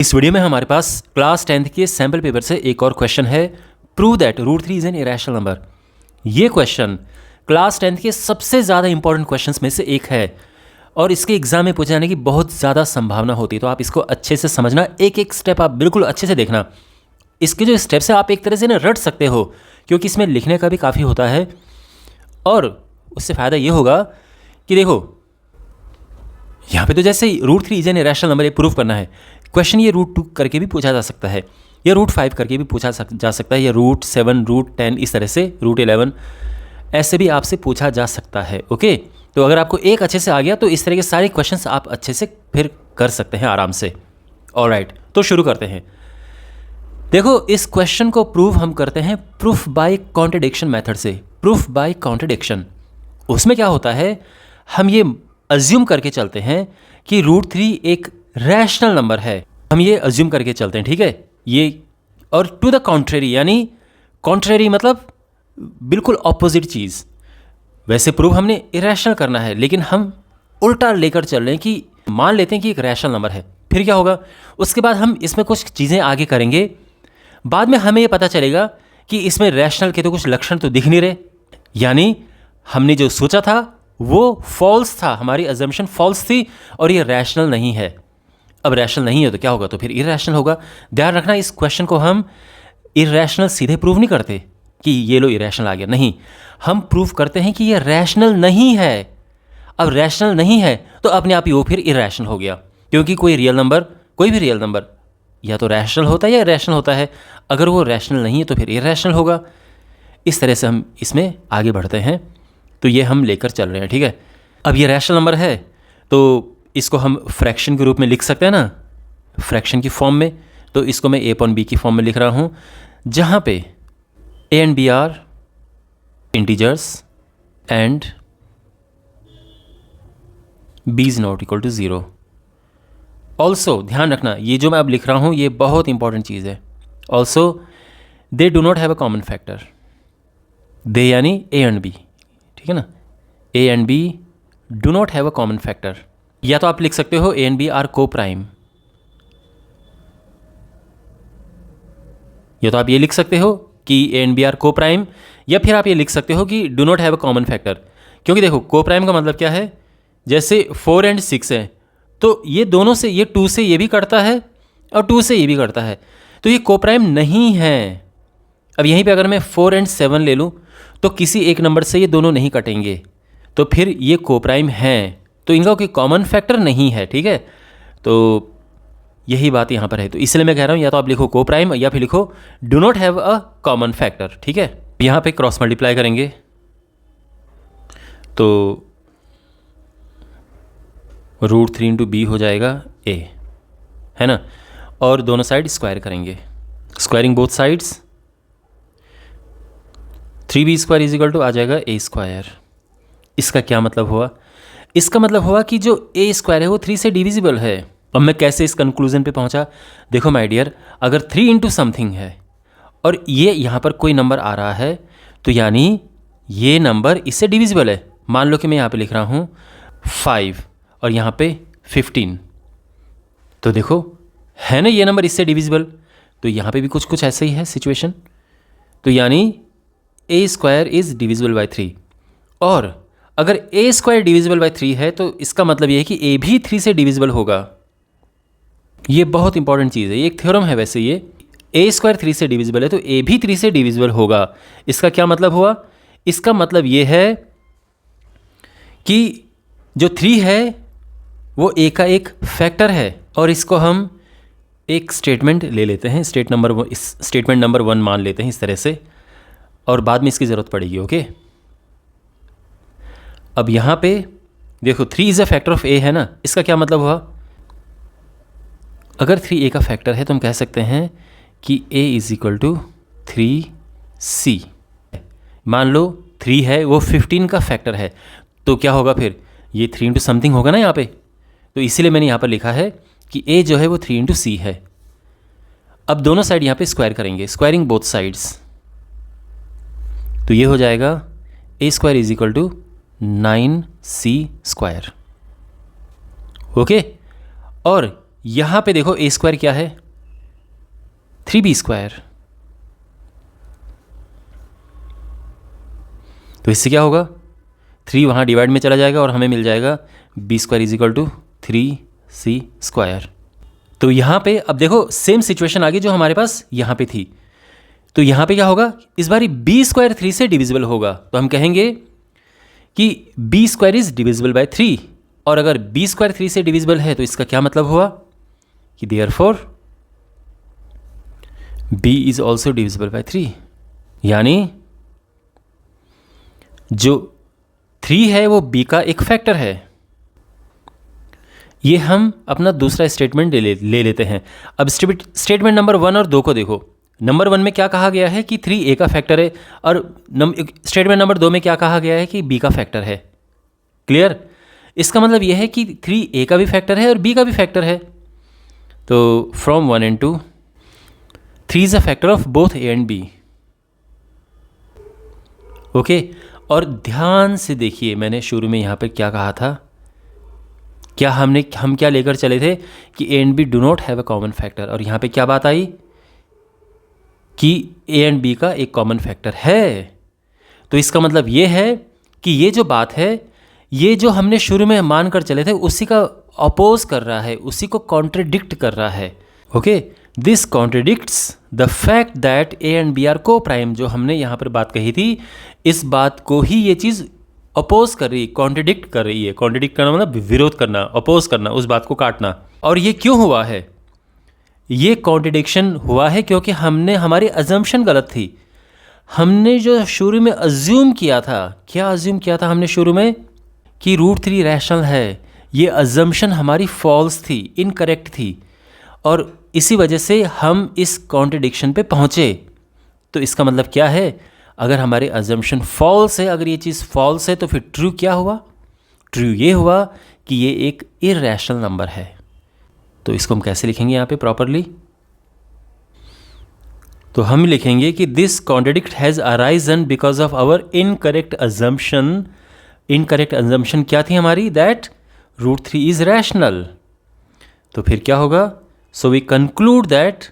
इस वीडियो में हमारे पास क्लास 10th के सैम्पल पेपर से एक और क्वेश्चन है, prove that root 3 is an irrational number. ये क्वेश्चन क्लास 10th के सबसे ज़्यादा इंपॉर्टेंट क्वेश्चंस में से एक है और इसके एग्जाम में पूछे जाने की बहुत ज़्यादा संभावना होती है। तो आप इसको अच्छे से समझना, एक एक स्टेप आप बिल्कुल अच्छे से देखना। इसके जो स्टेप्स है आप एक तरह से ना रट सकते हो, क्योंकि इसमें लिखने का भी काफ़ी होता है और उससे फ़ायदा ये होगा कि देखो यहाँ पे तो जैसे root 3 is an irrational number, ये प्रूव करना है। क्वेश्चन ये रूट 2 करके भी पूछा जा सकता है, या रूट 5 करके भी पूछा जा सकता है, या रूट 7, रूट 10, इस तरह से रूट 11 ऐसे भी आपसे पूछा जा सकता है। ओके, तो अगर आपको एक अच्छे से आ गया तो इस तरह के सारे क्वेश्चंस आप अच्छे से फिर कर सकते हैं आराम से। ऑलराइट, तो शुरू करते हैं। देखो, इस क्वेश्चन को प्रूव हम करते हैं प्रूफ बाय कॉन्ट्रडिक्शन मेथड से। प्रूफ बाय कॉन्ट्रडिक्शन, उसमें क्या होता है, हम ये अज्यूम करके चलते हैं कि रूट 3 एक रैशनल नंबर है। हम ये अज्यूम करके चलते हैं, ठीक है। ये और टू द कॉन्ट्रेरी, यानी कॉन्ट्रेरी मतलब बिल्कुल ऑपोजिट चीज़। वैसे प्रूव हमने इरेशनल करना है, लेकिन हम उल्टा लेकर चल रहे हैं कि मान लेते हैं कि एक रैशनल नंबर है। फिर क्या होगा, उसके बाद हम इसमें कुछ चीज़ें आगे करेंगे। बाद में हमें ये पता चलेगा कि इसमें रैशनल के तो कुछ लक्षण तो दिख नहीं रहे, यानी हमने जो सोचा था वो फॉल्स था, हमारी अजम्पशन फॉल्स थी और ये रैशनल नहीं है। अब रैशनल नहीं है तो क्या होगा, तो फिर इरेशनल होगा। ध्यान रखना, इस क्वेश्चन को हम इरेशनल सीधे प्रूव नहीं करते कि ये लो इरेशनल आ गया, नहीं, हम प्रूव करते हैं कि ये रैशनल नहीं है। अब रैशनल नहीं है तो अपने आप ही वो फिर इरेशनल हो गया, क्योंकि कोई रियल नंबर, कोई भी रियल नंबर या तो रैशनल होता है या इरेशनल होता है। अगर वो रैशनल नहीं है तो फिर इरेशनल होगा। इस तरह से हम इसमें आगे बढ़ते हैं, तो ये हम लेकर चल रहे हैं, ठीक है। अब ये रैशनल नंबर है तो इसको हम फ्रैक्शन के रूप में लिख सकते हैं ना, फ्रैक्शन की फॉर्म में। तो इसको मैं a अपॉन b की फॉर्म में लिख रहा हूँ, जहाँ पे a and b are integers and b is not equal to 0। Also ध्यान रखना, ये जो मैं अब लिख रहा हूँ ये बहुत इंपॉर्टेंट चीज़ है। Also they do not have a common factor. They यानी a एंड b, ठीक है ना। a and b do not have a common factor. या तो आप लिख सकते हो a and b are coprime, या तो आप ये लिख सकते हो कि a and b are coprime, या फिर आप ये लिख सकते हो कि do not have a common factor. क्योंकि देखो, को प्राइम का मतलब क्या है, जैसे 4 एंड 6 है तो ये दोनों से, ये 2 से ये भी कटता है और 2 से ये भी कटता है, तो ये को प्राइम नहीं है। अब यहीं पे अगर मैं 4 एंड 7 ले लूँ तो किसी एक नंबर से ये दोनों नहीं कटेंगे, तो फिर ये को प्राइम हैं, तो इनका कोई कॉमन फैक्टर नहीं है, ठीक है। तो यही बात यहाँ पर है, तो इसलिए मैं कह रहा हूँ या तो आप लिखो को प्राइम या फिर लिखो do not have a common factor, ठीक है। यहाँ पे क्रॉस मल्टीप्लाई करेंगे तो रूट 3 इंटू बी हो जाएगा a, है ना, और दोनों साइड स्क्वायर करेंगे, squaring both sides 3b square is equal to आ जाएगा a स्क्वायर। इसका क्या मतलब हुआ, इसका मतलब हुआ कि जो a स्क्वायर है वो 3 से डिविजिबल है। अब मैं कैसे इस कंक्लूजन पे पहुंचा, देखो माय डियर, अगर 3 इंटू समथिंग है और ये यहाँ पर कोई नंबर आ रहा है तो यानी ये नंबर इससे डिविजिबल है। मान लो कि मैं यहाँ पे लिख रहा हूँ 5 और यहाँ पे 15, तो देखो है ना ये नंबर इससे डिविजिबल, तो यहाँ पे भी कुछ कुछ ऐसा ही है सिचुएशन। तो यानी a square is divisible by 3, और अगर a स्क्वायर डिविजिबल बाई 3 है तो इसका मतलब ये है कि a भी 3 से डिविजिबल होगा। ये बहुत इंपॉर्टेंट चीज़ है, ये एक थ्योरम है वैसे। ये a स्क्वायर 3 से डिविजिबल है तो a भी 3 से डिविजिबल होगा। इसका क्या मतलब हुआ, इसका मतलब ये है कि जो 3 है वो a का एक फैक्टर है, और इसको हम एक स्टेटमेंट ले लेते हैं, स्टेटमेंट नंबर 1 मान लेते हैं इस तरह से, और बाद में इसकी ज़रूरत पड़ेगी। ओके, अब यहाँ पे देखो 3 is a factor of a है ना, इसका क्या मतलब हुआ, अगर 3 a का फैक्टर है तो हम कह सकते हैं कि a is equal to 3c। मान लो 3 है वो 15 का फैक्टर है, तो क्या होगा फिर, ये 3 इंटू समथिंग होगा ना यहाँ पे, तो इसीलिए मैंने यहाँ पर लिखा है कि a जो है वो 3 इंटू सी है। अब दोनों साइड यहाँ पे स्क्वायर करेंगे, स्क्वायरिंग बोथ साइड्स, तो ये हो जाएगा a square is equal to 9c square. Okay, और यहाँ पे देखो ए स्क्वायर क्या है, 3b स्क्वायर। तो इससे क्या होगा, 3 वहाँ डिवाइड में चला जाएगा और हमें मिल जाएगा b square is equal to 3c square. तो यहाँ पे अब देखो सेम सिचुएशन आ गई जो हमारे पास यहाँ पे थी। तो यहाँ पे क्या होगा, इस बारी b स्क्वायर 3 से डिविजिबल होगा, तो हम कहेंगे कि b square is divisible by 3। और अगर b स्क्वायर 3 से डिविजिबल है तो इसका क्या मतलब हुआ कि therefore b is also divisible by 3, यानी जो 3 है वो b का एक फैक्टर है। ये हम अपना दूसरा स्टेटमेंट ले लेते हैं। अब स्टेटमेंट नंबर 1 और 2 को देखो। नंबर 1 में क्या कहा गया है कि 3 a का फैक्टर है, और स्टेटमेंट नंबर 2 में क्या कहा गया है कि b का फैक्टर है। क्लियर? इसका मतलब यह है कि 3 a का भी फैक्टर है और b का भी फैक्टर है। तो from 1 and 2 3 is a factor of both a and b। Okay, और ध्यान से देखिए मैंने शुरू में यहाँ पे क्या कहा था, क्या हम क्या लेकर चले थे कि a and b do not have a common factor, और यहाँ पे क्या बात आई कि a and b का एक कॉमन फैक्टर है। तो इसका मतलब ये है कि ये जो बात है, ये जो हमने शुरू में मान कर चले थे उसी का अपोज कर रहा है, उसी को कॉन्ट्रडिक्ट कर रहा है। Okay, this contradicts the fact that a and b are coprime. जो हमने यहाँ पर बात कही थी, इस बात को ही ये चीज़ अपोज कर रही, कॉन्ट्रडिक्ट कर रही है। कॉन्ट्रडिक्ट करना मतलब विरोध करना, अपोज करना, उस बात को काटना। और ये क्यों हुआ है? ये कॉन्ट्रडिक्शन हुआ है क्योंकि हमने हमारी अजम्पशन गलत थी। हमने जो शुरू में अज्यूम किया था, क्या अज्यूम किया था हमने शुरू में कि √3 रैशनल है, ये अजम्पशन हमारी फॉल्स थी, इनकरेक्ट थी, और इसी वजह से हम इस कॉन्ट्रडिक्शन पे पहुँचे। तो इसका मतलब क्या है, अगर हमारे अजम्पशन फॉल्स है, अगर ये चीज़ फॉल्स है, तो फिर ट्रू क्या हुआ? ट्रू ये हुआ कि ये एक इररेशनल नंबर है। तो इसको हम कैसे लिखेंगे यहाँ पे प्रॉपरली? तो हम लिखेंगे कि this contradict has arisen because of our incorrect assumption. Incorrect assumption क्या थी हमारी? That √3 is rational. तो फिर क्या होगा? So we conclude that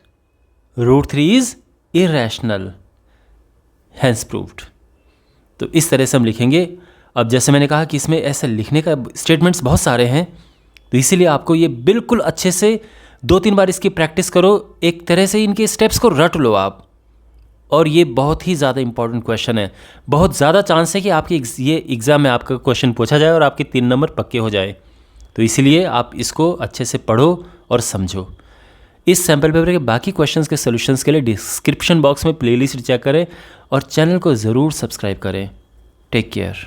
√3 is irrational, hence proved. तो इस तरह से हम लिखेंगे। अब जैसे मैंने कहा कि इसमें ऐसे लिखने का स्टेटमेंट्स बहुत सारे हैं, तो इसीलिए आपको ये बिल्कुल अच्छे से 2-3 बार इसकी प्रैक्टिस करो, एक तरह से इनके स्टेप्स को रट लो आप। और ये बहुत ही ज़्यादा इंपॉर्टेंट क्वेश्चन है। बहुत ज़्यादा चांस है कि आपके ये एग्ज़ाम में आपका क्वेश्चन पूछा जाए और आपके 3 नंबर पक्के हो जाए। तो इसीलिए आप इसको अच्छे से पढ़ो और समझो। इस सैम्पल पेपर के बाकी क्वेश्चंस के सॉल्यूशंस के लिए डिस्क्रिप्शन बॉक्स में प्लेलिस्ट चेक करें और चैनल को ज़रूर सब्सक्राइब करें। Take care.